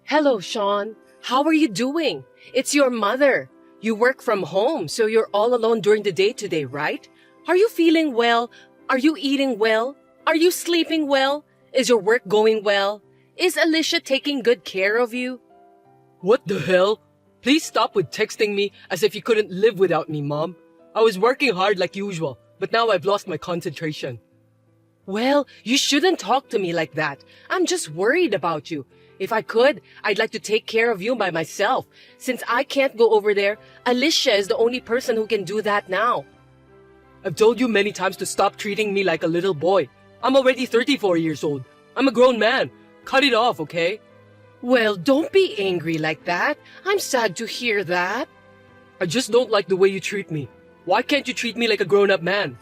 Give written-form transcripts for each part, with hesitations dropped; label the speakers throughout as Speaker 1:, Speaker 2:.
Speaker 1: Hello, Sean. How are you doing? It's your mother. You work from home, so you're all alone during the day today, right? Are you feeling well? Are you eating well? Are you sleeping well? Is your work going well? Is Alicia taking good care of you?
Speaker 2: What the hell? Please stop with texting me as if you couldn't live without me, Mom. I was working hard like usual, but now I've lost my concentration.
Speaker 1: Well, you shouldn't talk to me like that. I'm just worried about you. If I could, I'd like to take care of you by myself. Since I can't go over there, Alicia is the only person who can do that now.
Speaker 2: I've told you many times to stop treating me like a little boy. I'm already 34 years old. I'm a grown man. Cut it off, okay?
Speaker 1: Well, don't be angry like that. I'm sad to hear that.
Speaker 2: I just don't like the way you treat me. Why can't you treat me like a grown-up man?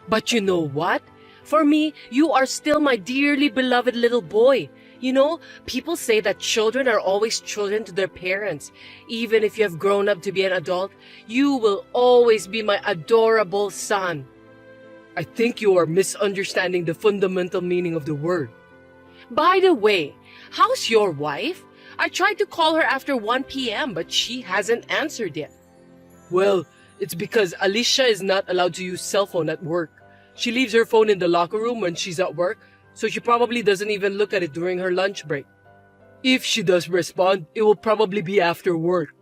Speaker 1: But you know what? For me, you are still my dearly beloved little boy. You know, people say that children are always children to their parents. Even if you have grown up to be an adult, you will always be my adorable son.
Speaker 2: I think you are misunderstanding the fundamental meaning of the word.
Speaker 1: By the way, how's your wife? I tried to call her after 1 p.m., but she hasn't answered yet.
Speaker 2: Well, it's because Alicia is not allowed to use cell phone at work. She leaves her phone in the locker room when she's at work, so she probably doesn't even look at it during her lunch break. If she does respond, it will probably be after work.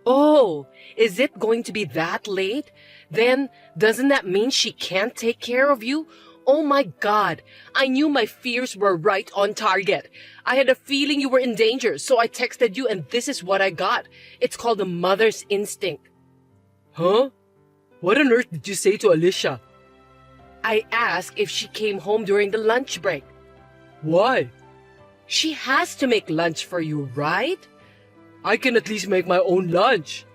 Speaker 1: Oh, is it going to be that late? Then, doesn't that mean she can't take care of you? Oh my God, I knew my fears were right on target. I had a feeling you were in danger, so I texted you and this is what I got. It's called a mother's instinct.
Speaker 2: Huh? What on earth did you say to Alicia?
Speaker 1: I asked if she came home during the lunch break.
Speaker 2: Why?
Speaker 1: She has to make lunch for you, right?
Speaker 2: I can at least make my own lunch.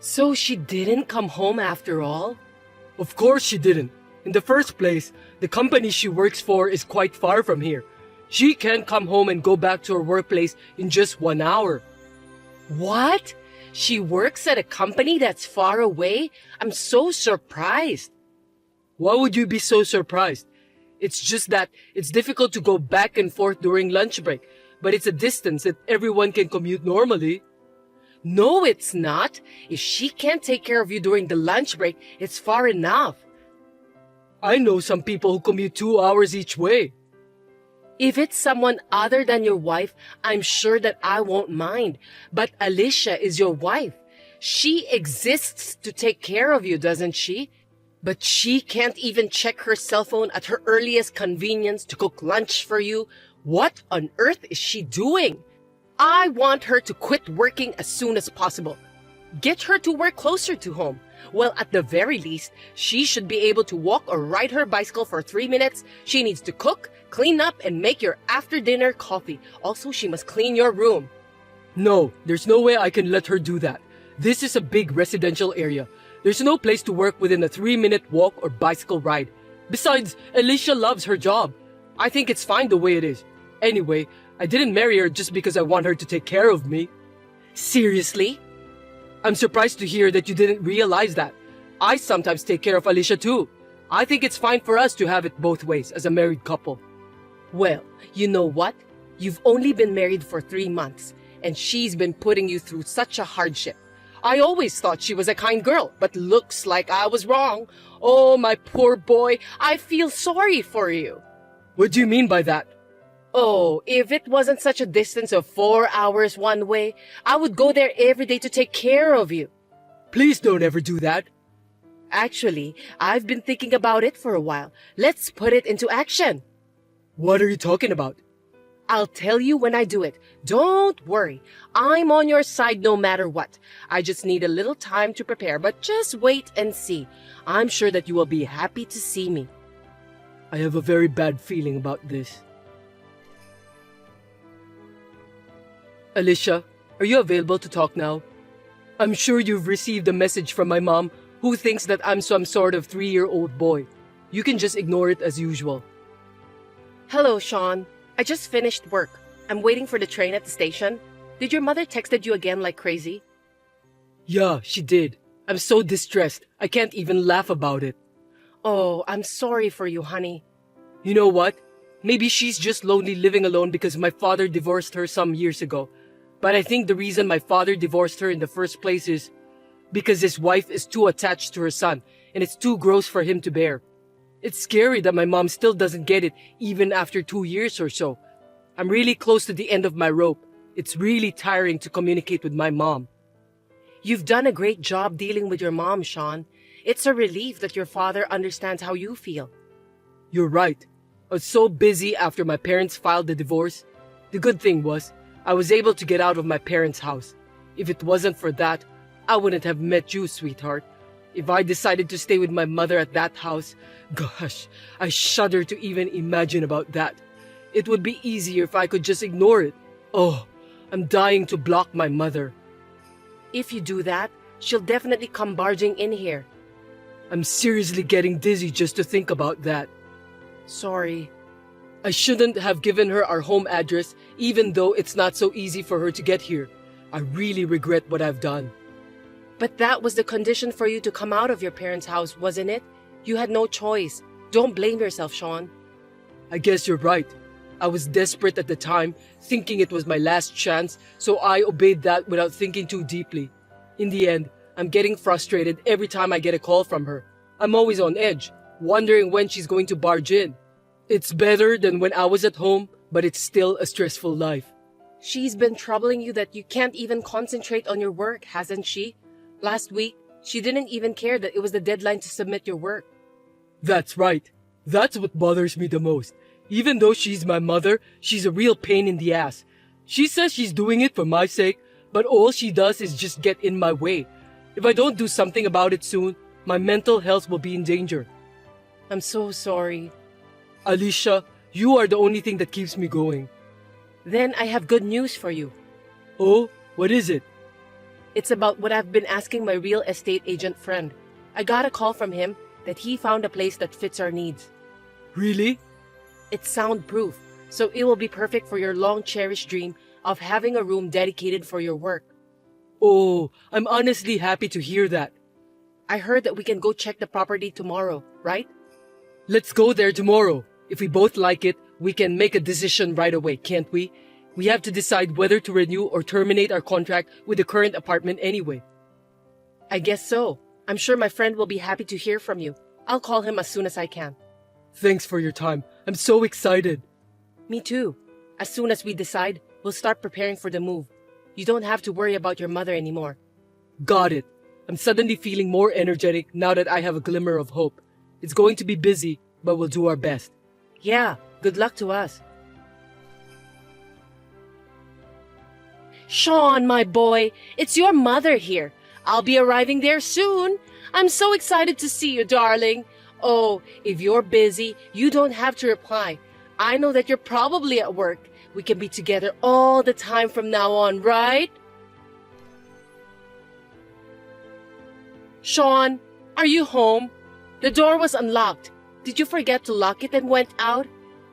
Speaker 1: So she didn't come home after all?
Speaker 2: Of course she didn't. In the first place, the company she works for is quite far from here. She can't come home and go back to her workplace in just 1 hour.
Speaker 1: What? She works at a company that's far away? I'm so surprised.
Speaker 2: Why would you be so surprised? It's just that it's difficult to go back and forth during lunch break, but it's a distance that everyone can commute normally.
Speaker 1: No, it's not. If she can't take care of you during the lunch break, it's far enough.
Speaker 2: I know some people who commute 2 hours each way.
Speaker 1: If it's someone other than your wife, I'm sure that I won't mind. But Alicia is your wife. She exists to take care of you, doesn't she? But she can't even check her cell phone at her earliest convenience to cook lunch for you. What on earth is she doing? I want her to quit working as soon as possible. Get her to work closer to home. Well, at the very least, she should be able to walk or ride her bicycle for 3 minutes. She needs to cook, clean up, and make your after-dinner coffee. Also, she must clean your room.
Speaker 2: No, there's no way I can let her do that. This is a big residential area. There's no place to work within a 3-minute walk or bicycle ride. Besides, Alicia loves her job. I think it's fine the way it is. Anyway, I didn't marry her just because I want her to take care of me.
Speaker 1: Seriously?
Speaker 2: I'm surprised to hear that you didn't realize that. I sometimes take care of Alicia too. I think it's fine for us to have it both ways as a married couple.
Speaker 1: Well, you know what? You've only been married for 3 months, and she's been putting you through such a hardship. I always thought she was a kind girl, but looks like I was wrong. Oh, my poor boy, I feel sorry for you.
Speaker 2: What do you mean by that?
Speaker 1: Oh, if it wasn't such a distance of 4 hours one way, I would go there every day to take care of you.
Speaker 2: Please don't ever do that.
Speaker 1: Actually, I've been thinking about it for a while. Let's put it into action.
Speaker 2: What are you talking about?
Speaker 1: I'll tell you when I do it. Don't worry. I'm on your side no matter what. I just need a little time to prepare, but just wait and see. I'm sure that you will be happy to see me.
Speaker 2: I have a very bad feeling about this. Alicia, are you available to talk now? I'm sure you've received a message from my mom who thinks that I'm some sort of 3-year-old boy. You can just ignore it as usual.
Speaker 1: Hello, Sean. I just finished work. I'm waiting for the train at the station. Did your mother texted you again like crazy?
Speaker 2: Yeah, she did. I'm so distressed. I can't even laugh about it.
Speaker 1: Oh, I'm sorry for you, honey.
Speaker 2: You know what? Maybe she's just lonely living alone because my father divorced her some years ago. But I think the reason my father divorced her in the first place is because his wife is too attached to her son, and it's too gross for him to bear. It's scary that my mom still doesn't get it even after 2 years or so. I'm really close to the end of my rope. It's really tiring to communicate with my mom.
Speaker 1: You've done a great job dealing with your mom, Sean. It's a relief that your father understands how you feel.
Speaker 2: You're right. I was so busy after my parents filed the divorce. The good thing was, I was able to get out of my parents' house. If it wasn't for that, I wouldn't have met you, sweetheart. If I decided to stay with my mother at that house, gosh, I shudder to even imagine about that. It would be easier if I could just ignore it. Oh, I'm dying to block my mother.
Speaker 1: If you do that, she'll definitely come barging in here.
Speaker 2: I'm seriously getting dizzy just to think about that.
Speaker 1: Sorry.
Speaker 2: I shouldn't have given her our home address, even though it's not so easy for her to get here. I really regret what I've done.
Speaker 1: But that was the condition for you to come out of your parents' house, wasn't it? You had no choice. Don't blame yourself, Sean.
Speaker 2: I guess you're right. I was desperate at the time, thinking it was my last chance, so I obeyed that without thinking too deeply. In the end, I'm getting frustrated every time I get a call from her. I'm always on edge, wondering when she's going to barge in. It's better than when I was at home, but it's still a stressful life.
Speaker 1: She's been troubling you that you can't even concentrate on your work, hasn't she? Last week, she didn't even care that it was the deadline to submit your work.
Speaker 2: That's right. That's what bothers me the most. Even though she's my mother, she's a real pain in the ass. She says she's doing it for my sake, but all she does is just get in my way. If I don't do something about it soon, my mental health will be in danger.
Speaker 1: I'm so sorry.
Speaker 2: Alicia, you are the only thing that keeps me going.
Speaker 1: Then I have good news for you.
Speaker 2: Oh, what is it?
Speaker 1: It's about what I've been asking my real estate agent friend. I got a call from him that he found a place that fits our needs.
Speaker 2: Really?
Speaker 1: It's soundproof, so it will be perfect for your long-cherished dream of having a room dedicated for your work.
Speaker 2: Oh, I'm honestly happy to hear that.
Speaker 1: I heard that we can go check the property tomorrow, right?
Speaker 2: Let's go there tomorrow. If we both like it, we can make a decision right away, can't we? We have to decide whether to renew or terminate our contract with the current apartment anyway.
Speaker 1: I guess so. I'm sure my friend will be happy to hear from you. I'll call him as soon as I can.
Speaker 2: Thanks for your time. I'm so excited.
Speaker 1: Me too. As soon as we decide, we'll start preparing for the move. You don't have to worry about your mother anymore.
Speaker 2: Got it. I'm suddenly feeling more energetic now that I have a glimmer of hope. It's going to be busy, but we'll do our best.
Speaker 1: Yeah, good luck to us. Sean, my boy, it's your mother here. I'll be arriving there soon. I'm so excited to see you, darling. Oh, if you're busy, you don't have to reply. I know that you're probably at work. We can be together all the time from now on, right? Sean, are you home? The door was unlocked. Did you forget to lock it and went out?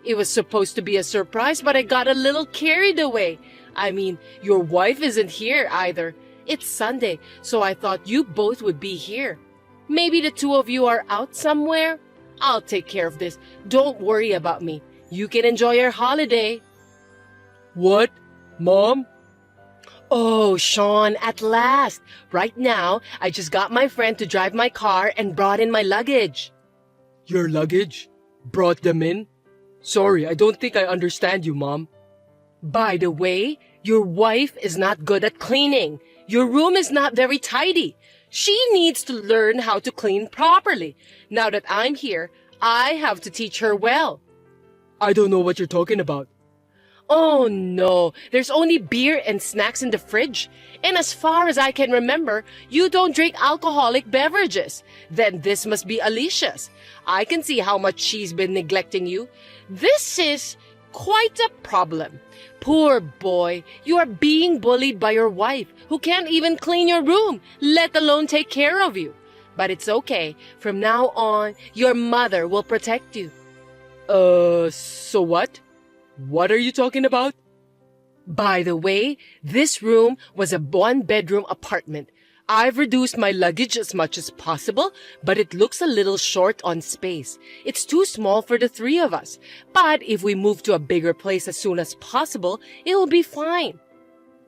Speaker 1: It was supposed to be a surprise, but I got a little carried away. I mean, your wife isn't here either. It's Sunday, so I thought you both would be here. Maybe the two of you are out somewhere? I'll take care of this. Don't worry about me. You can enjoy your holiday.
Speaker 2: What? Mom?
Speaker 1: Oh, Sean, at last. Right now, I just got my friend to drive my car and brought in my luggage.
Speaker 2: Your luggage? Brought them in? Sorry, I don't think I understand you, Mom.
Speaker 1: By the way, your wife is not good at cleaning. Your room is not very tidy. She needs to learn how to clean properly. Now that I'm here, I have to teach her well.
Speaker 2: I don't know what you're talking about.
Speaker 1: Oh no, there's only beer and snacks in the fridge. And as far as I can remember, you don't drink alcoholic beverages. Then this must be Alicia's. I can see how much she's been neglecting you. This is quite a problem. Poor boy, you are being bullied by your wife, who can't even clean your room, let alone take care of you. But it's okay. From now on, your mother will protect you.
Speaker 2: So what? What are you talking about?
Speaker 1: By the way, this room was a one-bedroom apartment. I've reduced my luggage as much as possible, but it looks a little short on space. It's too small for the three of us. But if we move to a bigger place as soon as possible, it will be fine.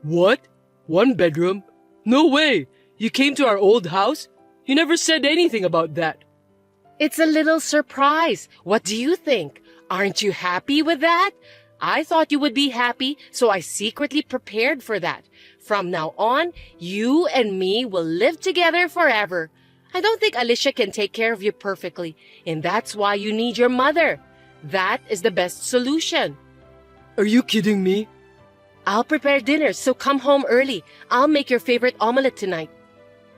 Speaker 2: What? 1 bedroom? No way! You came to our old house? You never said anything about that.
Speaker 1: It's a little surprise. What do you think? Aren't you happy with that? I thought you would be happy, so I secretly prepared for that. From now on, you and me will live together forever. I don't think Alicia can take care of you perfectly, and that's why you need your mother. That is the best solution.
Speaker 2: Are you kidding me?
Speaker 1: I'll prepare dinner, so come home early. I'll make your favorite omelette tonight.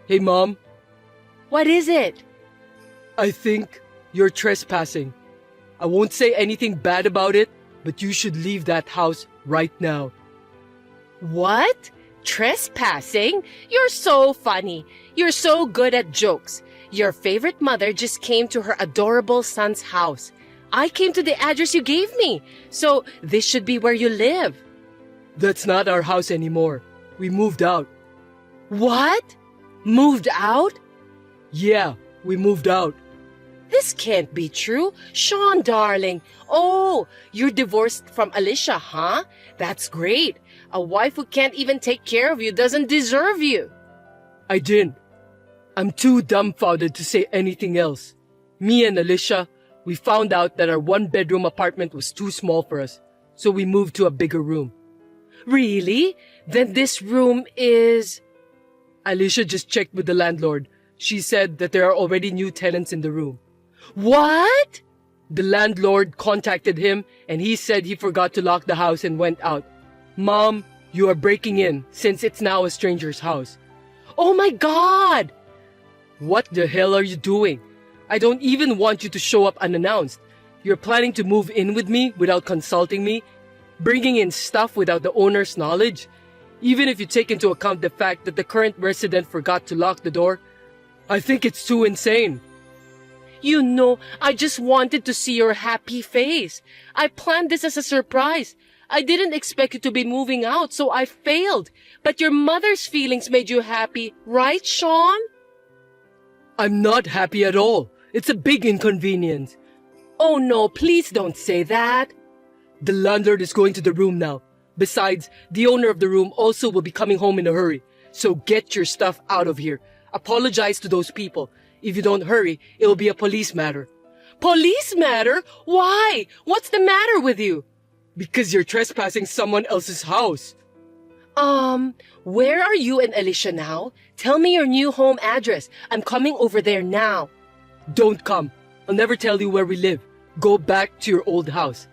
Speaker 2: Hey, Mom.
Speaker 1: What is it?
Speaker 2: I think you're trespassing. I won't say anything bad about it, but you should leave that house right now.
Speaker 1: What? Trespassing? You're so funny. You're so good at jokes. Your favorite mother just came to her adorable son's house. I came to the address you gave me, so this should be where you live.
Speaker 2: That's not our house anymore. We moved out.
Speaker 1: What? Moved out?
Speaker 2: Yeah, we moved out.
Speaker 1: This can't be true. Sean, darling. Oh, you're divorced from Alicia, huh? That's great. A wife who can't even take care of you doesn't deserve you.
Speaker 2: I didn't. I'm too dumbfounded to say anything else. Me and Alicia, we found out that our 1-bedroom apartment was too small for us, so we moved to a bigger room.
Speaker 1: Really? Then this room is...
Speaker 2: Alicia just checked with the landlord. She said that there are already new tenants in the room.
Speaker 1: What?
Speaker 2: The landlord contacted him and he said he forgot to lock the house and went out. Mom, you are breaking in since it's now a stranger's house.
Speaker 1: Oh my God!
Speaker 2: What the hell are you doing? I don't even want you to show up unannounced. You're planning to move in with me without consulting me, bringing in stuff without the owner's knowledge. Even if you take into account the fact that the current resident forgot to lock the door, I think it's too insane.
Speaker 1: You know, I just wanted to see your happy face. I planned this as a surprise. I didn't expect you to be moving out, so I failed. But your mother's feelings made you happy, right, Sean?
Speaker 2: I'm not happy at all. It's a big inconvenience.
Speaker 1: Oh no, please don't say that.
Speaker 2: The landlord is going to the room now. Besides, the owner of the room also will be coming home in a hurry. So get your stuff out of here. Apologize to those people. If you don't hurry, it'll be a police matter.
Speaker 1: Police matter? Why? What's the matter with you?
Speaker 2: Because you're trespassing someone else's house.
Speaker 1: Where are you and Alicia now? Tell me your new home address. I'm coming over there now.
Speaker 2: Don't come. I'll never tell you where we live. Go back to your old house.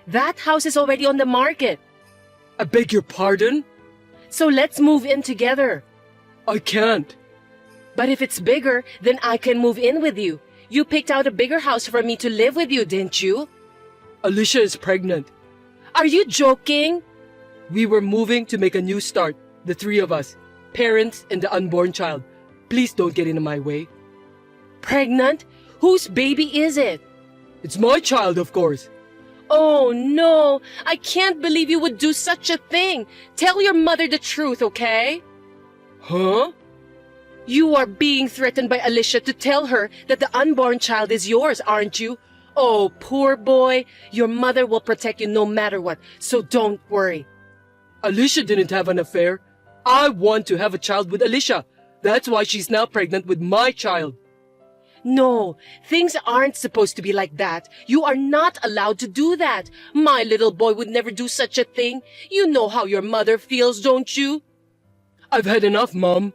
Speaker 1: That house is already on the market.
Speaker 2: I beg your pardon?
Speaker 1: So let's move in together.
Speaker 2: I can't.
Speaker 1: But if it's bigger, then I can move in with you. You picked out a bigger house for me to live with you, didn't you?
Speaker 2: Alicia is pregnant.
Speaker 1: Are you joking?
Speaker 2: We were moving to make a new start, the three of us, parents and the unborn child. Please don't get in my way.
Speaker 1: Pregnant? Whose baby is it?
Speaker 2: It's my child, of course.
Speaker 1: Oh no, I can't believe you would do such a thing. Tell your mother the truth, okay?
Speaker 2: Huh?
Speaker 1: You are being threatened by Alicia to tell her that the unborn child is yours, aren't you? Oh, poor boy. Your mother will protect you no matter what, so don't worry.
Speaker 2: Alicia didn't have an affair. I want to have a child with Alicia. That's why she's now pregnant with my child.
Speaker 1: No, things aren't supposed to be like that. You are not allowed to do that. My little boy would never do such a thing. You know how your mother feels, don't you?
Speaker 2: I've had enough, Mom.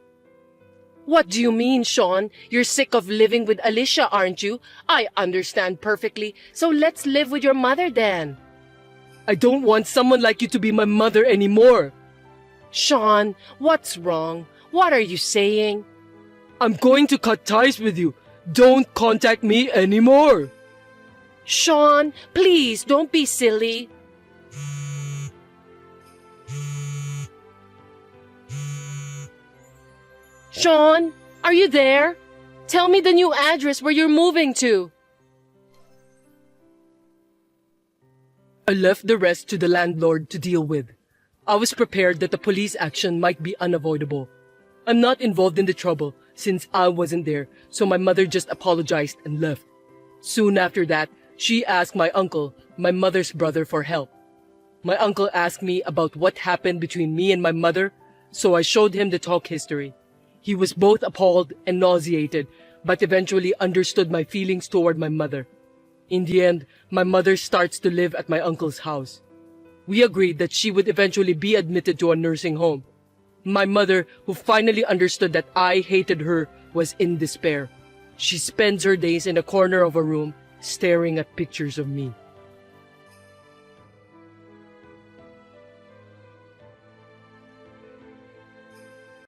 Speaker 1: What do you mean, Sean? You're sick of living with Alicia, aren't you? I understand perfectly. So let's live with your mother then.
Speaker 2: I don't want someone like you to be my mother anymore.
Speaker 1: Sean, what's wrong? What are you saying?
Speaker 2: I'm going to cut ties with you. Don't contact me anymore.
Speaker 1: Sean, please don't be silly. Sean, are you there? Tell me the new address where you're moving to.
Speaker 2: I left the rest to the landlord to deal with. I was prepared that the police action might be unavoidable. I'm not involved in the trouble since I wasn't there, so my mother just apologized and left. Soon after that, she asked my uncle, my mother's brother, for help. My uncle asked me about what happened between me and my mother, so I showed him the talk history. He was both appalled and nauseated, but eventually understood my feelings toward my mother. In the end, my mother starts to live at my uncle's house. We agreed that she would eventually be admitted to a nursing home. My mother, who finally understood that I hated her, was in despair. She spends her days in a corner of a room, staring at pictures of me.